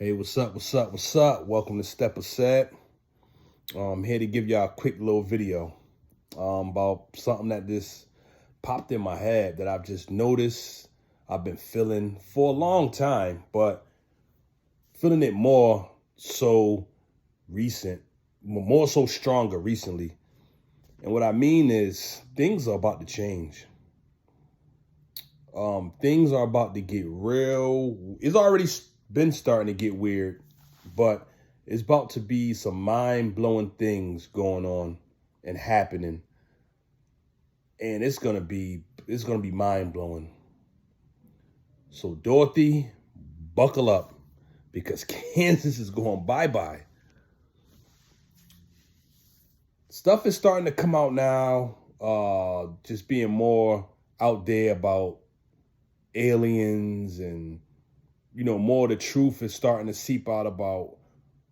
Hey, what's up, what's up, what's up? Welcome to Steppa Set. I'm here to give y'all a quick little video about something that just popped in my head that I've just noticed I've been feeling for a long time, but feeling it more so stronger recently. And what I mean is things are about to change. Things are about to get real. It's already been starting to get weird, but it's about to be some mind-blowing things going on and happening. And it's gonna be mind-blowing. So Dorothy, buckle up because Kansas is going bye-bye. Stuff is starting to come out now, just being more out there about aliens, and more of the truth is starting to seep out about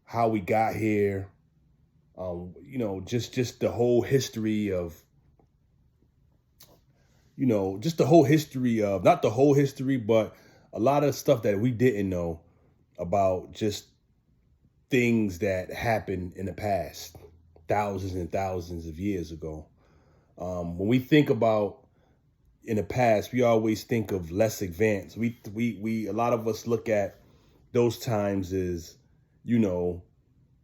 how we got here. Just the whole history of, just the whole history of, not the whole history, but a lot of stuff that we didn't know about, just things that happened in the past, thousands and thousands of years ago. When we think about in the past, we always think of less advanced. A lot of us look at those times as,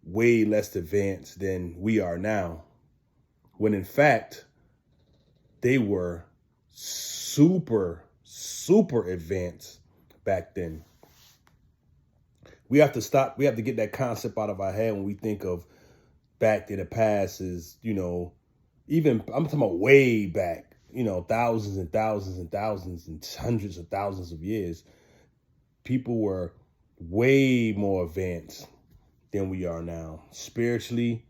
way less advanced than we are now. When in fact, they were super, super advanced back then. We have to get that concept out of our head when we think of back in the past as, even I'm talking about way back, thousands and thousands and thousands and hundreds of thousands of years. People were way more advanced than we are now, spiritually,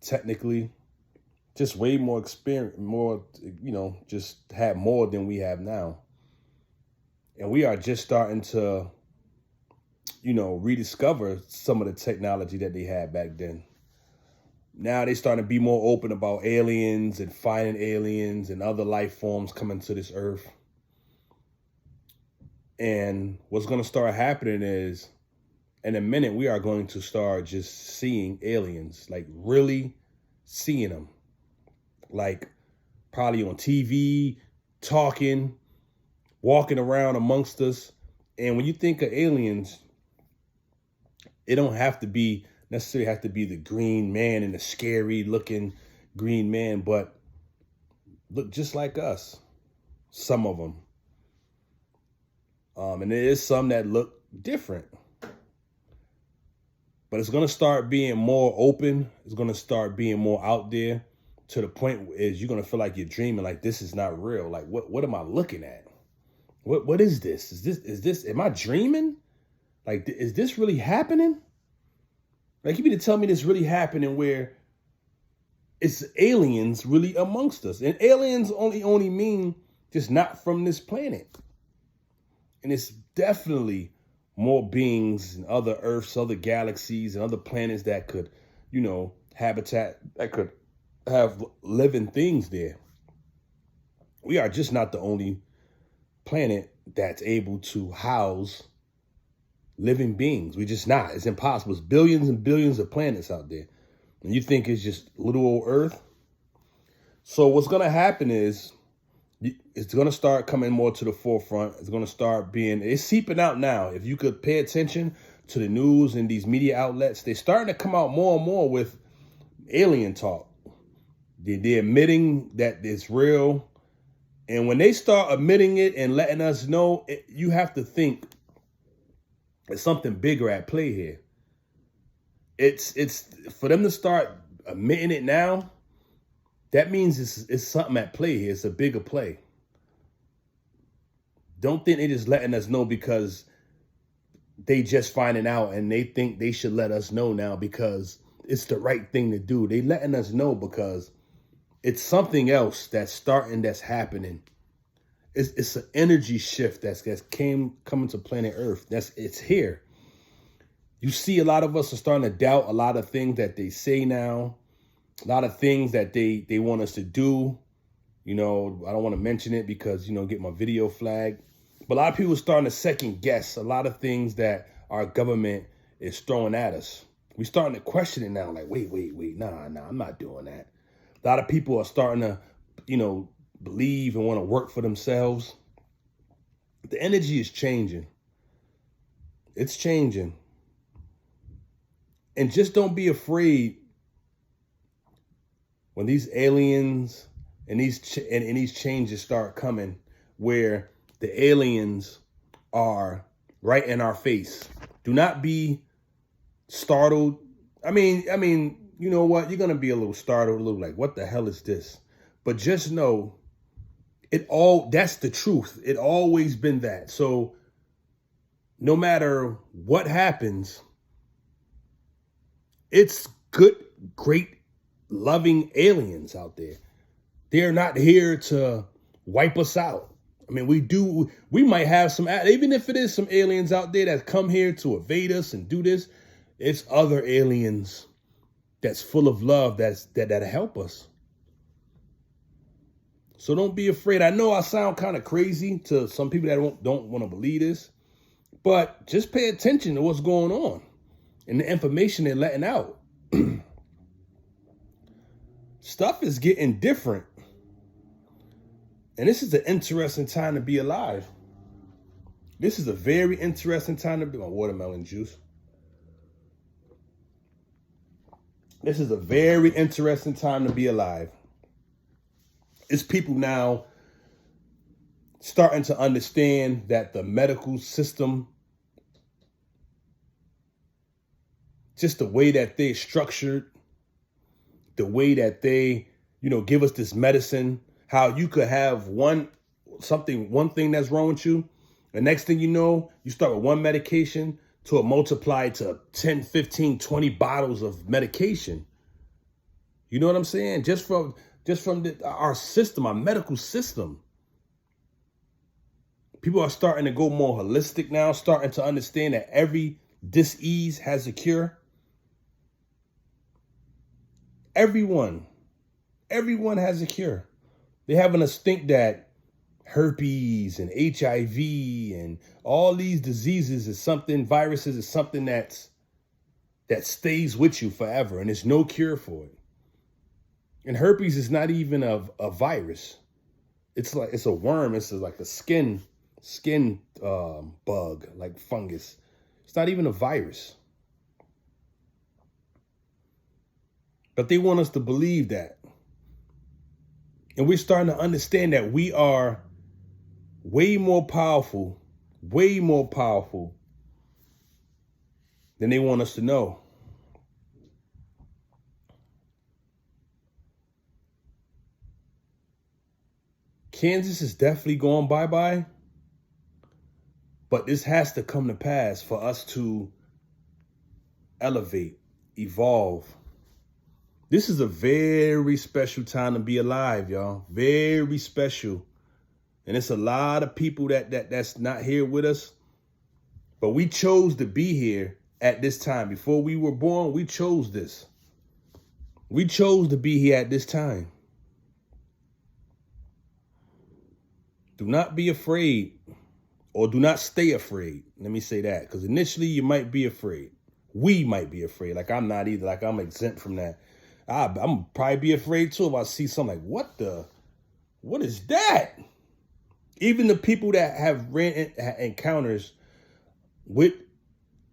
technically, just way more experience, just had more than we have now. And we are just starting to, rediscover some of the technology that they had back then. Now they starting to be more open about aliens and finding aliens and other life forms coming to this earth. And what's going to start happening is, in a minute, we are going to start just seeing aliens, like really seeing them, like probably on TV, talking, walking around amongst us. And when you think of aliens, it don't necessarily have to be the green man and the scary looking green man, but look just like us, some of them. And there is some that look different. But it's going to start being more open. It's going to start being more out there, to the point is you're going to feel like you're dreaming, like this is not real. Like, what am I looking at? What is this? Am I dreaming? Like, is this really happening? Like, you mean to tell me this really happening where it's aliens really amongst us? And aliens only mean just not from this planet. And it's definitely more beings in other Earths, other galaxies, and other planets that could, habitat, that could have living things there. We are just not the only planet that's able to house living beings. We just not. It's impossible. There's billions and billions of planets out there. And you think it's just little old Earth? So what's going to happen is, it's going to start coming more to the forefront. It's going to start it's seeping out now. If you could pay attention to the news and these media outlets, they're starting to come out more and more with alien talk. They're admitting that it's real. And when they start admitting it and letting us know, you have to think there's something bigger at play here. It's for them to start admitting it now. That means it's something at play here. It's a bigger play. Don't think they're just letting us know because they just finding out and they think they should let us know now because it's the right thing to do. They letting us know because it's something else that's happening. It's an energy shift that's coming to planet Earth. It's here. You see, a lot of us are starting to doubt a lot of things that they say now. A lot of things that they want us to do. I don't want to mention it because, get my video flagged. But a lot of people are starting to second guess a lot of things that our government is throwing at us. We're starting to question it now. Like, wait, nah, I'm not doing that. A lot of people are starting to, believe and want to work for themselves. The energy is changing. It's changing. And just don't be afraid when these aliens and these changes start coming, where the aliens are right in our face. Do not be startled. I mean, you know what? You're going to be a little startled, a little like, what the hell is this? But just know that's the truth. It always been that. So no matter what happens, it's good, great, loving aliens out there. They're not here to wipe us out. I mean, we might have some, even if it is some aliens out there that come here to evade us and do this, it's other aliens that's full of love that help us. So don't be afraid. I know I sound kind of crazy to some people that don't want to believe this, but just pay attention to what's going on and the information they're letting out. Stuff is getting different. And this is an interesting time to be alive. This is a very interesting time to be on watermelon juice. This is a very interesting time to be alive. It's people now starting to understand that the medical system, just the way that they're structured, the way that they, give us this medicine, how you could have one thing that's wrong with you. The next thing you know, you start with one medication to it multiply to 10, 15, 20 bottles of medication. You know what I'm saying? Just from our system, our medical system. People are starting to go more holistic now, starting to understand that every disease has a cure. Everyone has a cure. They're having us think that herpes and HIV and all these diseases viruses is something that stays with you forever, and there's no cure for it. And herpes is not even a virus. It's a worm. It's like a skin bug, like fungus. It's not even a virus. But they want us to believe that. And we're starting to understand that we are way more powerful than they want us to know. Kansas is definitely going bye-bye, but this has to come to pass for us to elevate, evolve. This is a very special time to be alive, y'all. Very special. And it's a lot of people that's not here with us. But we chose to be here at this time. Before we were born, we chose this. We chose to be here at this time. Do not be afraid, or do not stay afraid. Let me say that, because initially you might be afraid. We might be afraid. Like I'm not either. Like I'm exempt from that. I'm probably be afraid too if I see something like, what is that? Even the people that have ran encounters with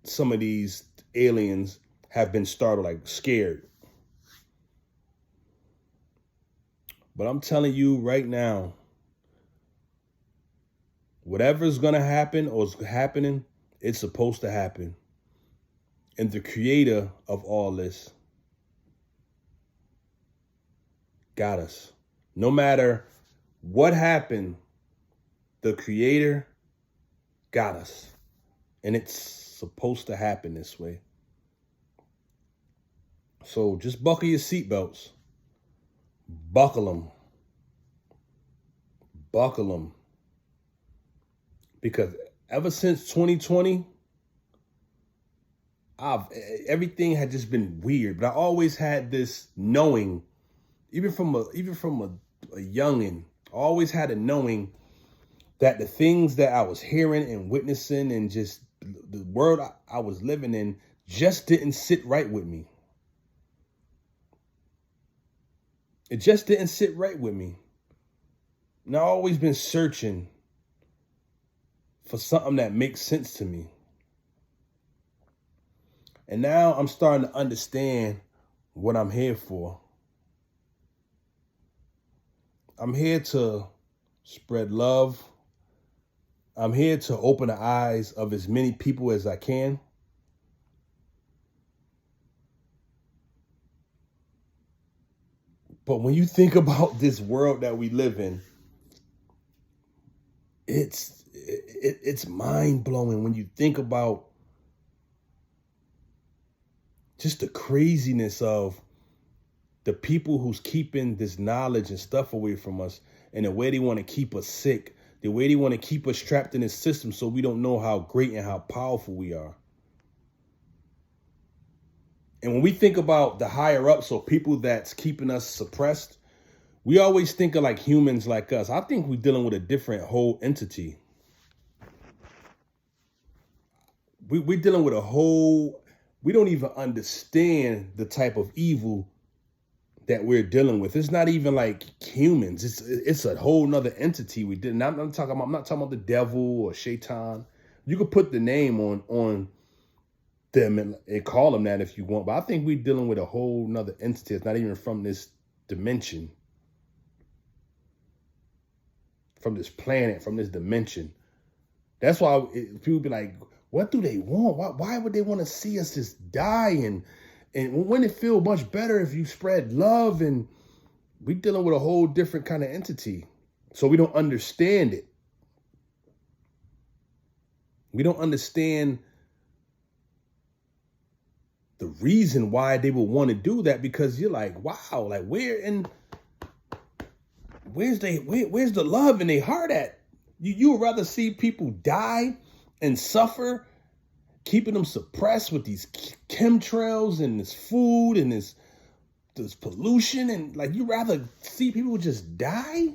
some of these aliens have been startled, like scared. But I'm telling you right now, whatever's going to happen or is happening, it's supposed to happen. And the creator of all this got us. No matter what happened, the creator got us. And it's supposed to happen this way. So just buckle your seatbelts. Buckle them. Buckle them. Because ever since 2020, everything had just been weird. But I always had this knowing, even from a youngin', I always had a knowing that the things that I was hearing and witnessing and just the world I was living in just didn't sit right with me. It just didn't sit right with me. And I've always been searching for something that makes sense to me. And now I'm starting to understand what I'm here for. I'm here to spread love. I'm here to open the eyes of as many people as I can. But when you think about this world that we live in, it's mind-blowing when you think about just the craziness of the people who's keeping this knowledge and stuff away from us, and the way they want to keep us sick, the way they want to keep us trapped in this system so we don't know how great and how powerful we are. And when we think about the higher ups or people that's keeping us suppressed, we always think of like humans like us. I think we're dealing with a different whole entity. We're dealing with we don't even understand the type of evil that we're dealing with. It's not even like humans. It's a whole nother entity we did. I'm not talking about the devil or Shaitan. You could put the name on them and call them that if you want. But I think we're dealing with a whole nother entity. It's not even from this dimension, from this planet, from this dimension. That's why people be like, what do they want? Why would they want to see us just die? And wouldn't it feel much better if you spread love? And we're dealing with a whole different kind of entity. So we don't understand it. We don't understand the reason why they would want to do that, because you're like, wow, like where's the love in their heart at? You would rather see people die and suffer, keeping them suppressed with these chemtrails and this food and this pollution, and like you rather see people just die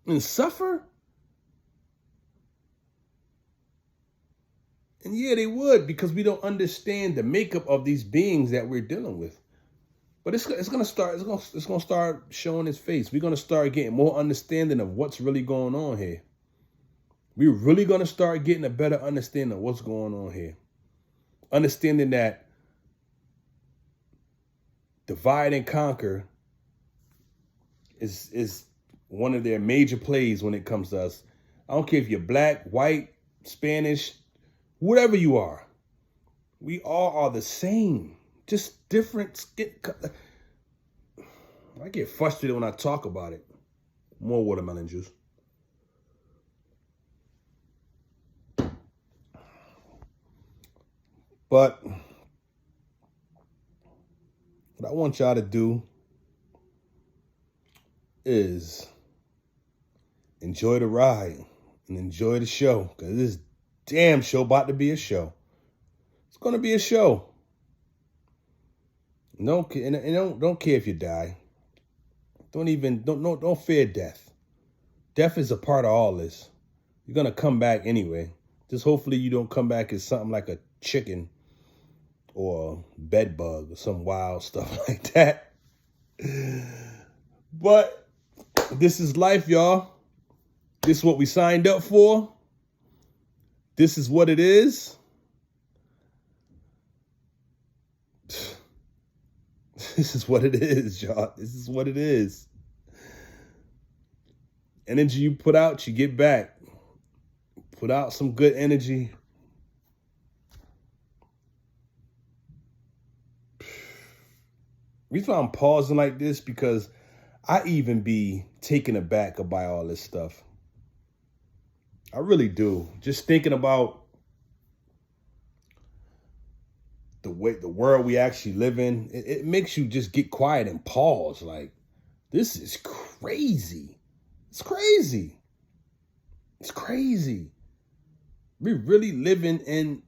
and suffer? And yeah, they would, because we don't understand the makeup of these beings that we're dealing with. But it's gonna start showing its face. We're gonna start getting more understanding of what's really going on here. We're really gonna start getting a better understanding of what's going on here. Understanding that divide and conquer is one of their major plays when it comes to us. I don't care if you're black, white, Spanish, whatever you are. We all are the same, just different skin. I get frustrated when I talk about it. More watermelon juice. But what I want y'all to do is enjoy the ride and enjoy the show, because this damn show about to be a show. It's gonna be a show. Don't care if you die. Don't fear death. Death is a part of all this. You're gonna come back anyway. Just hopefully you don't come back as something like a chicken or a bed bug or some wild stuff like that. But this is life, y'all. This is what we signed up for. This is what it is. This is what it is, y'all. This is what it is. Energy you put out, you get back. Put out some good energy. The reason why I'm pausing like this, because I even be taken aback by all this stuff. I really do. Just thinking about the world we actually live in, it makes you just get quiet and pause. Like, this is crazy. It's crazy. It's crazy. We're really living in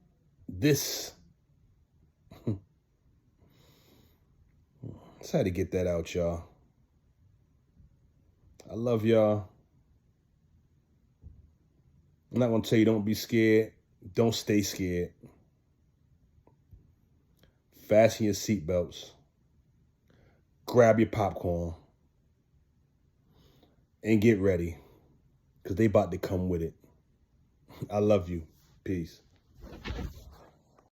this. Just had to get that out, y'all. I love y'all. I'm not going to tell you don't be scared. Don't stay scared. Fasten your seatbelts. Grab your popcorn. And get ready. Because they about to come with it. I love you. Peace.